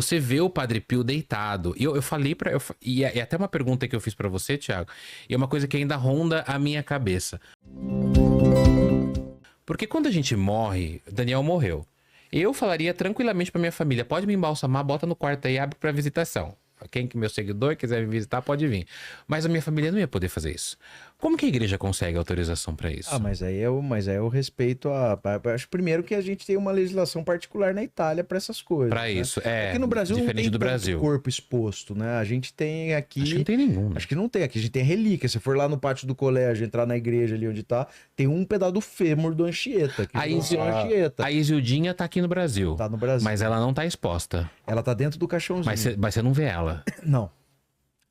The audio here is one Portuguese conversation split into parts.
você vê o Padre Pio deitado. E eu falei pra... E é até uma pergunta que eu fiz pra você, Thiago. E é uma coisa que ainda ronda a minha cabeça. Porque quando a gente morre, Daniel morreu. Eu falaria tranquilamente pra minha família, pode me embalsamar, bota no quarto aí, abre pra visitação. Quem que meu seguidor quiser me visitar, pode vir. Mas a minha família não ia poder fazer isso. Como que a igreja consegue autorização pra isso? Mas aí eu respeito acho primeiro que a gente tem uma legislação particular na Itália para essas coisas, Pra né? isso, Aqui no Brasil não diferente tem do tanto Brasil. corpo exposto, né? A gente tem aqui... Acho que não tem nenhum, né? Acho que não tem. Aqui a gente tem relíquia. Se for lá no pátio do colégio, entrar na igreja ali onde tá, tem um pedaço do fêmur do Anchieta. Que A Isildinha tá aqui no Brasil. Tá no Brasil. Mas ela não tá exposta. Ela tá dentro do caixãozinho. Mas você não vê ela. Não.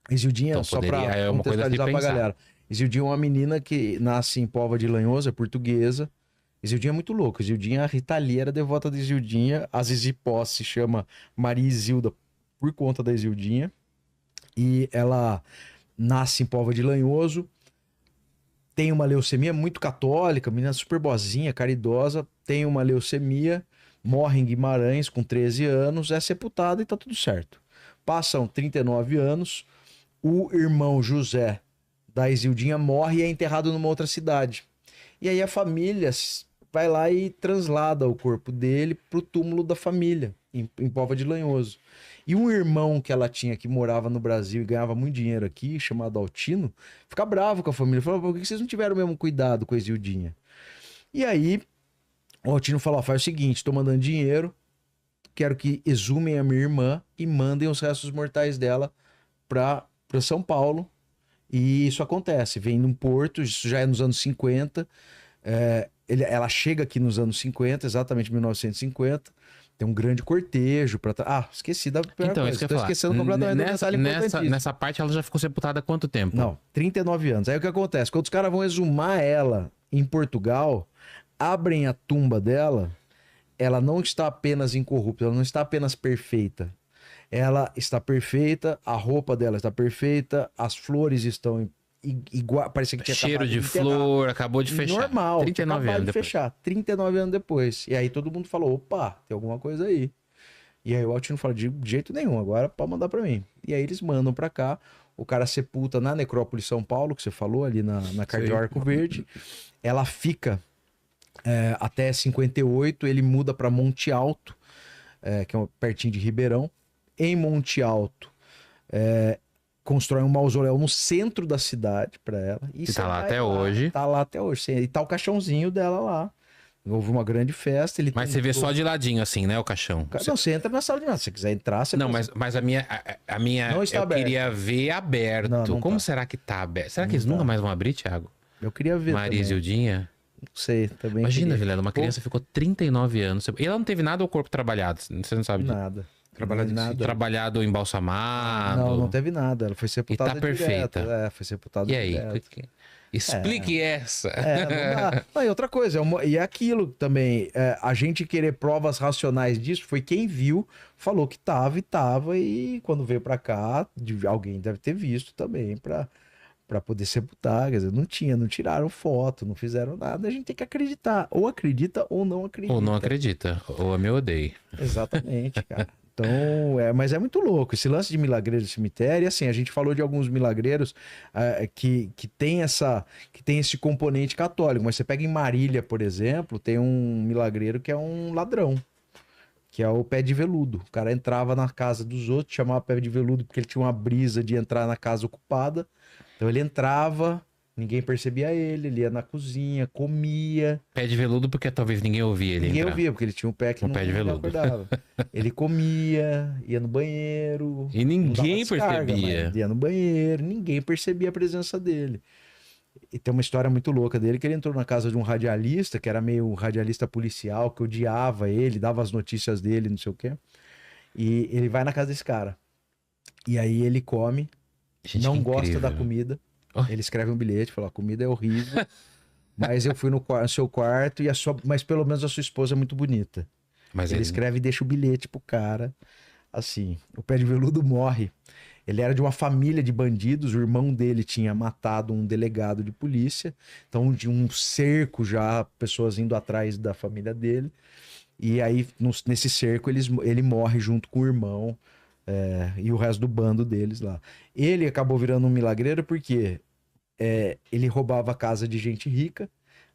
Isildinha, Então, só poderia- pra é uma coisa a se contextualizar pra pensar. galera. Isildinha é uma menina que nasce em Póvoa de Lanhoso, é portuguesa. Isildinha é muito louco. Isildinha, a Rita Lee era devota de Isildinha. A Zizi Posse se chama Maria Isilda por conta da Isildinha. E ela nasce em Póvoa de Lanhoso. Tem uma leucemia muito católica, menina super boazinha, caridosa. Tem uma leucemia, morre em Guimarães com 13 anos, é sepultada e tá tudo certo. Passam 39 anos, o irmão José da Isildinha morre e é enterrado numa outra cidade. E aí a família vai lá e translada o corpo dele pro túmulo da família, em Póvoa de Lanhoso. E um irmão que ela tinha que morava no Brasil e ganhava muito dinheiro aqui, chamado Altino, fica bravo com a família. Falou, por que vocês não tiveram o mesmo cuidado com a Isildinha? E aí, o Altino falou, faz o seguinte, tô mandando dinheiro, quero que exumem a minha irmã e mandem os restos mortais dela para São Paulo. E isso acontece, vem num porto, isso já é nos anos 50, ela chega aqui nos anos 50, exatamente 1950, tem um grande cortejo para... esqueci da primeira Então, coisa. isso que eu ia falar. Esquecendo completamente do detalhe importantíssimo. Nessa parte ela já ficou sepultada há quanto tempo? Não, 39 anos. Aí o que acontece? Quando os caras vão exumar ela em Portugal, abrem a tumba dela, ela não está apenas incorrupta, ela não está apenas perfeita. Ela está perfeita, a roupa dela está perfeita, as flores estão igual, parecia que tinha Cheiro de flor, acabou de fechar. Normal, 39 anos depois. fechar, 39 anos depois. E aí todo mundo falou, opa, tem alguma coisa aí. E aí o Altino fala, de jeito nenhum, agora pode mandar pra mim. E aí eles mandam pra cá, o cara sepulta na necrópole São Paulo, que você falou, ali na Cardeal Arco Verde. Ela fica até 58, ele muda pra Monte Alto, que é pertinho de Ribeirão. Em Monte Alto, constrói um mausoléu no centro da cidade pra ela. E tá lá até hoje. Tá lá até hoje. E tá o caixãozinho dela lá. Houve uma grande festa. Mas você vê só de ladinho assim, né, o caixão? Não, você entra na sala de nada. Se você quiser entrar, você Não, pode... mas a minha Não está eu aberto. queria ver aberto. Não Como tá. será que tá aberto? Será que Não eles tá. nunca mais vão abrir, Thiago? Eu queria ver Maria também. Isildinha? Não sei, também Imagina, queria. Vilela, uma criança ficou 39 anos. E ela não teve nada ao corpo trabalhado, você não sabe disso. Nada. Trabalhado embalsamado. Não teve nada. Ela foi sepultada E tá perfeita. direto. Foi sepultada E aí? direto. Explique essa. Não dá. Não, e outra coisa, e é aquilo também, a gente querer provas racionais disso, foi quem viu, falou que tava, e quando veio pra cá, alguém deve ter visto também pra poder sepultar, quer dizer, não tiraram foto, não fizeram nada, a gente tem que acreditar, ou acredita ou não acredita. Ou não acredita, ou eu me odeio. Exatamente, cara. Então, mas é muito louco. Esse lance de milagreiro do cemitério, e assim, a gente falou de alguns milagreiros que tem esse componente católico, mas você pega em Marília, por exemplo, tem um milagreiro que é um ladrão, que é o pé de veludo. O cara entrava na casa dos outros, chamava pé de veludo porque ele tinha uma brisa de entrar na casa ocupada. Então ele entrava, ninguém percebia ele ia na cozinha, comia. Pé de veludo porque talvez ninguém ouvia ele Ninguém entrar. ouvia, porque ele tinha um pé que Um pé de veludo. acordava. Ele comia, ia no banheiro. E ninguém percebia. Ia no banheiro, ninguém percebia a presença dele. E tem uma história muito louca dele, que ele entrou na casa de um radialista, que era meio um radialista policial, que odiava ele, dava as notícias dele, não sei o quê. E ele vai na casa desse cara. E aí ele come, não gosta da comida. Ele escreve um bilhete, fala, a comida é horrível, mas eu fui no seu quarto, mas pelo menos a sua esposa é muito bonita. Mas ele escreve e deixa o bilhete pro cara. Assim, o pé de veludo morre. Ele era de uma família de bandidos, o irmão dele tinha matado um delegado de polícia, então de um cerco já, pessoas indo atrás da família dele. E aí, nesse cerco, ele morre junto com o irmão e o resto do bando deles lá. Ele acabou virando um milagreiro porque ele roubava a casa de gente rica,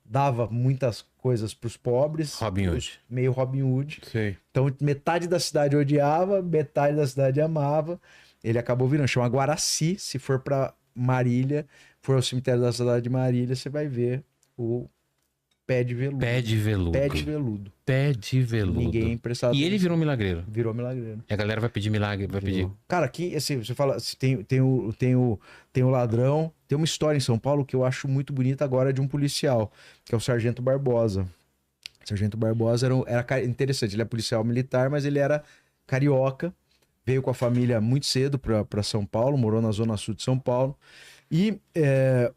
dava muitas coisas pros pobres. Robin Hood. Meio Robin Hood. Sei. Então, metade da cidade odiava, metade da cidade amava. Ele acabou virando. Chama Guaraci. Se for pra Marília, for ao cemitério da cidade de Marília, você vai ver o pé de veludo. Pé de veludo. Pé de veludo. Pé de veludo. Ninguém prestava E ele atenção. virou um milagreiro. Virou milagreiro. E a galera vai pedir milagre, vai pedir. Cara, aqui, assim, você fala, tem o ladrão. Tem uma história em São Paulo que eu acho muito bonita agora de um policial, que é o Sargento Barbosa. O Sargento Barbosa era interessante, ele é policial militar, mas ele era carioca, veio com a família muito cedo para São Paulo, morou na zona sul de São Paulo. E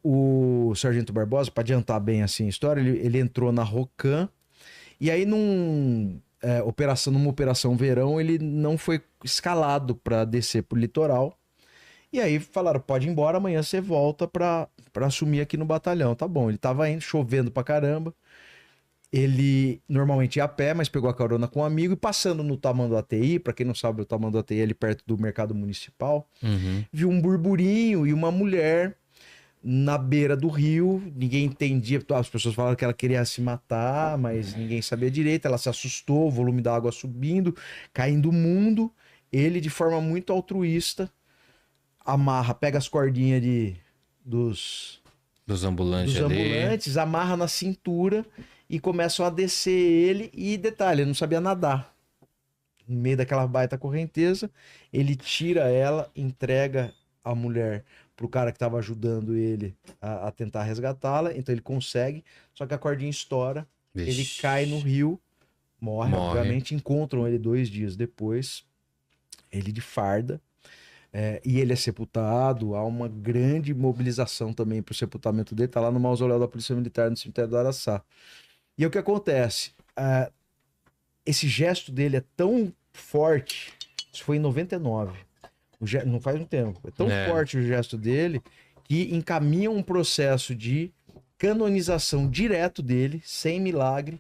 o Sargento Barbosa, para adiantar bem assim a história, ele entrou na Rocan, e aí numa operação verão, ele não foi escalado para descer pro litoral. E aí falaram, pode ir embora, amanhã você volta pra assumir aqui no batalhão. Tá bom, ele tava indo, chovendo pra caramba. Ele normalmente ia a pé, mas pegou a carona com um amigo e passando no Tamanduateí, pra quem não sabe, o Tamanduateí é ali perto do mercado municipal, viu um burburinho e uma mulher na beira do rio, ninguém entendia, as pessoas falaram que ela queria se matar, mas ninguém sabia direito, ela se assustou, o volume da água subindo, caindo o mundo, ele de forma muito altruísta, pega as cordinhas dos ambulantes, amarra na cintura e começam a descer ele, e detalhe, ele não sabia nadar. No meio daquela baita correnteza, ele tira ela, entrega a mulher pro cara que tava ajudando ele a tentar resgatá-la, então ele consegue, só que a cordinha estoura, ele cai no rio, morre. Obviamente, encontram ele 2 dias depois, ele de farda, e ele é sepultado. Há uma grande mobilização também pro sepultamento dele, tá lá no mausoléu da Polícia Militar, no cemitério do Araçá. E o que acontece? Esse gesto dele é tão forte, isso foi em 99, não faz um tempo. É tão forte o gesto dele que encaminha um processo de canonização direto dele, sem milagre,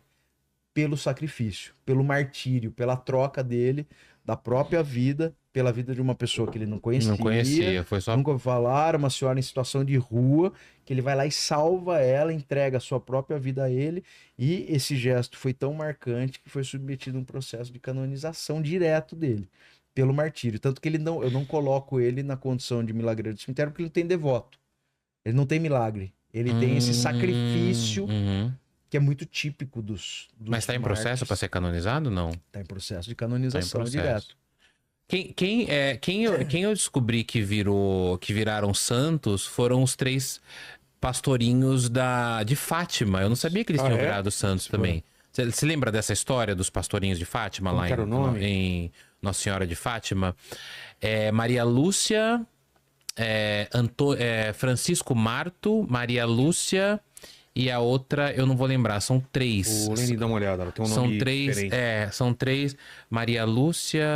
pelo sacrifício, pelo martírio, pela troca dele, da própria vida, pela vida de uma pessoa que ele não conhecia. Não conhecia, foi só... Nunca ouviu falar, uma senhora em situação de rua, que ele vai lá e salva ela, entrega a sua própria vida a ele, e esse gesto foi tão marcante que foi submetido a um processo de canonização direto dele, pelo martírio. Tanto que eu não coloco ele na condição de milagreiro do cemitério, porque ele não tem devoto. Ele não tem milagre. Ele tem esse sacrifício que é muito típico dos Mas tá em processo para ser canonizado, não? Tá em processo de canonização direto. Quem eu descobri que viraram santos foram os 3 pastorinhos de Fátima. Eu não sabia que eles tinham virado santos também. Você lembra dessa história dos pastorinhos de Fátima? Como lá que era o nome? Em Nossa Senhora de Fátima? Maria Lúcia, Francisco Marto, Maria Lúcia e a outra eu não vou lembrar. São 3. O Lenny dá uma olhada, ela tem um nome São 3, diferente. são 3. Maria Lúcia,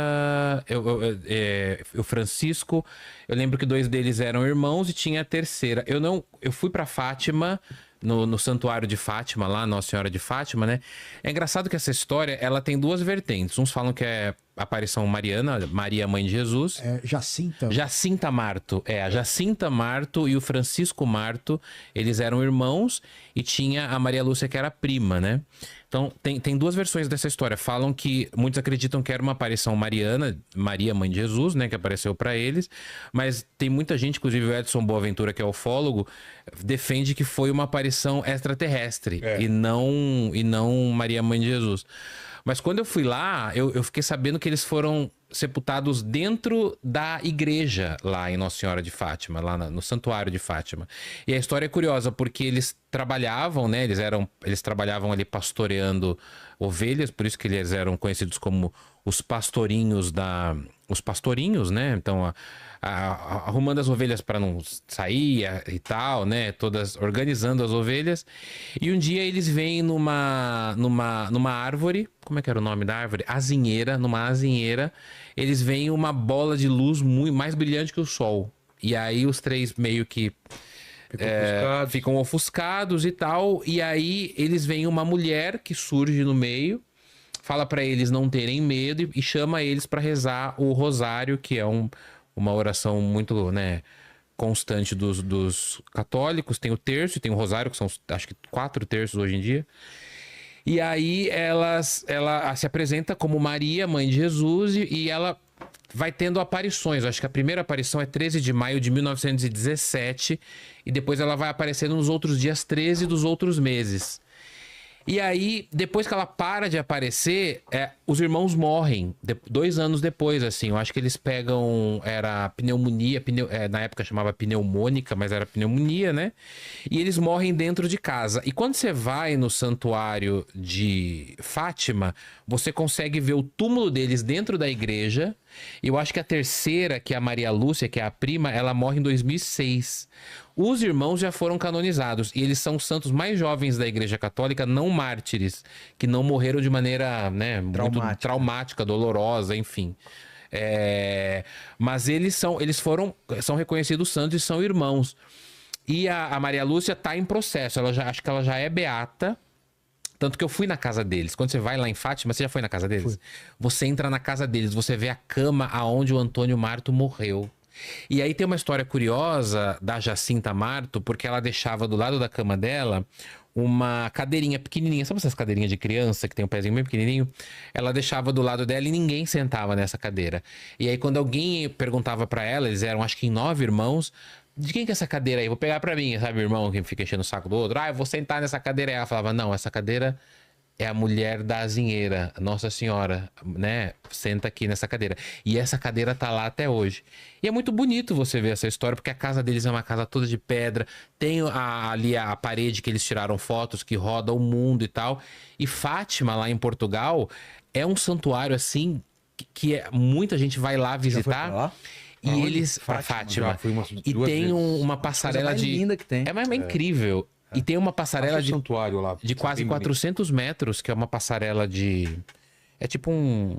o Francisco. Eu lembro que 2 deles eram irmãos e tinha a terceira. Eu fui pra Fátima, no santuário de Fátima, lá, Nossa Senhora de Fátima, né? É engraçado que essa história, ela tem 2 vertentes. Uns falam que é a aparição mariana, Maria, mãe de Jesus. Jacinta. Jacinta Marto. A Jacinta Marto e o Francisco Marto, eles eram irmãos, e tinha a Maria Lúcia, que era prima, né? Então, tem 2 versões dessa história. Falam que muitos acreditam que era uma aparição mariana, Maria, mãe de Jesus, né? Que apareceu para eles. Mas tem muita gente, inclusive o Edson Boaventura, que é ufólogo, defende que foi uma aparição extraterrestre e não Maria, mãe de Jesus. Mas quando eu fui lá, eu fiquei sabendo que eles foram sepultados dentro da igreja lá em Nossa Senhora de Fátima, lá no Santuário de Fátima. E a história é curiosa, porque eles trabalhavam, né? Eles trabalhavam ali pastoreando ovelhas, por isso que eles eram conhecidos como os pastorinhos os pastorinhos, né? Então, arrumando as ovelhas para não sair e tal, né? Todas organizando as ovelhas. E um dia eles vêm numa árvore, como é que era o nome da árvore? Numa azinheira, eles veem uma bola de luz muito mais brilhante que o sol. E aí os 3 meio que ficam ofuscados e tal. E aí eles veem uma mulher que surge no meio, fala para eles não terem medo e chama eles para rezar o rosário, que é uma oração muito, né, constante dos católicos. Tem o terço, tem o rosário, que são acho que 4 terços hoje em dia. E aí ela se apresenta como Maria, mãe de Jesus, e ela vai tendo aparições. Eu acho que a primeira aparição é 13 de maio de 1917, e depois ela vai aparecendo nos outros dias 13 dos outros meses. E aí, depois que ela para de aparecer, os irmãos morrem. 2 anos depois, assim. Eu acho que eles pegam... Era pneumonia, na época chamava pneumônica, mas era pneumonia, né? E eles morrem dentro de casa. E quando você vai no santuário de Fátima, você consegue ver o túmulo deles dentro da igreja. Eu acho que a terceira, que é a Maria Lúcia, que é a prima, ela morre em 2006. Os irmãos já foram canonizados e eles são os santos mais jovens da Igreja Católica, não mártires, que não morreram de maneira, né, muito traumática, dolorosa, enfim. Mas eles são reconhecidos santos e são irmãos. E a Maria Lúcia está em processo, acho que ela já é beata. Tanto que eu fui na casa deles. Quando você vai lá em Fátima, você já foi na casa deles? Fui. Você entra na casa deles, você vê a cama aonde o Antônio Marto morreu. E aí tem uma história curiosa da Jacinta Marto, porque ela deixava do lado da cama dela uma cadeirinha pequenininha. Sabe essas cadeirinhas de criança que tem um pezinho bem pequenininho? Ela deixava do lado dela e ninguém sentava nessa cadeira. E aí quando alguém perguntava pra ela, eles eram acho que em 9 irmãos, de quem que é essa cadeira aí? Vou pegar pra mim, sabe, irmão, que fica enchendo o saco do outro. Eu vou sentar nessa cadeira. Aí ela falava, não, essa cadeira é a mulher da azinheira, Nossa Senhora, né? Senta aqui nessa cadeira. E essa cadeira tá lá até hoje. E é muito bonito você ver essa história, porque a casa deles é uma casa toda de pedra. Tem ali a parede que eles tiraram fotos, que roda o mundo e tal. E Fátima, lá em Portugal, é um santuário, assim, que muita gente vai lá visitar. Já foi pra lá? E Aonde? eles... Pra Fátima. E tem vezes. uma passarela mais de... linda que tem. É incrível. E tem uma passarela santuário lá, de quase 400 metros, que é uma passarela de... É tipo um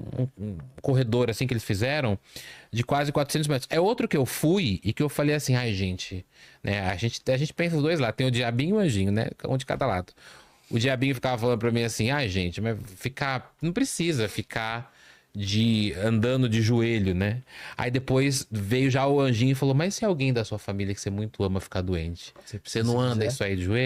corredor, assim, que eles fizeram, de quase 400 metros. É outro que eu fui e que eu falei assim, ai, gente... Né, a gente pensa os dois lá, tem o diabinho e o anjinho, né? Um de cada lado. O diabinho ficava falando pra mim assim, ai, gente, mas não precisa ficar andando de joelho, né? Aí depois veio já o anjinho e falou, mas se alguém da sua família que você muito ama ficar doente, você não anda isso aí de joelho?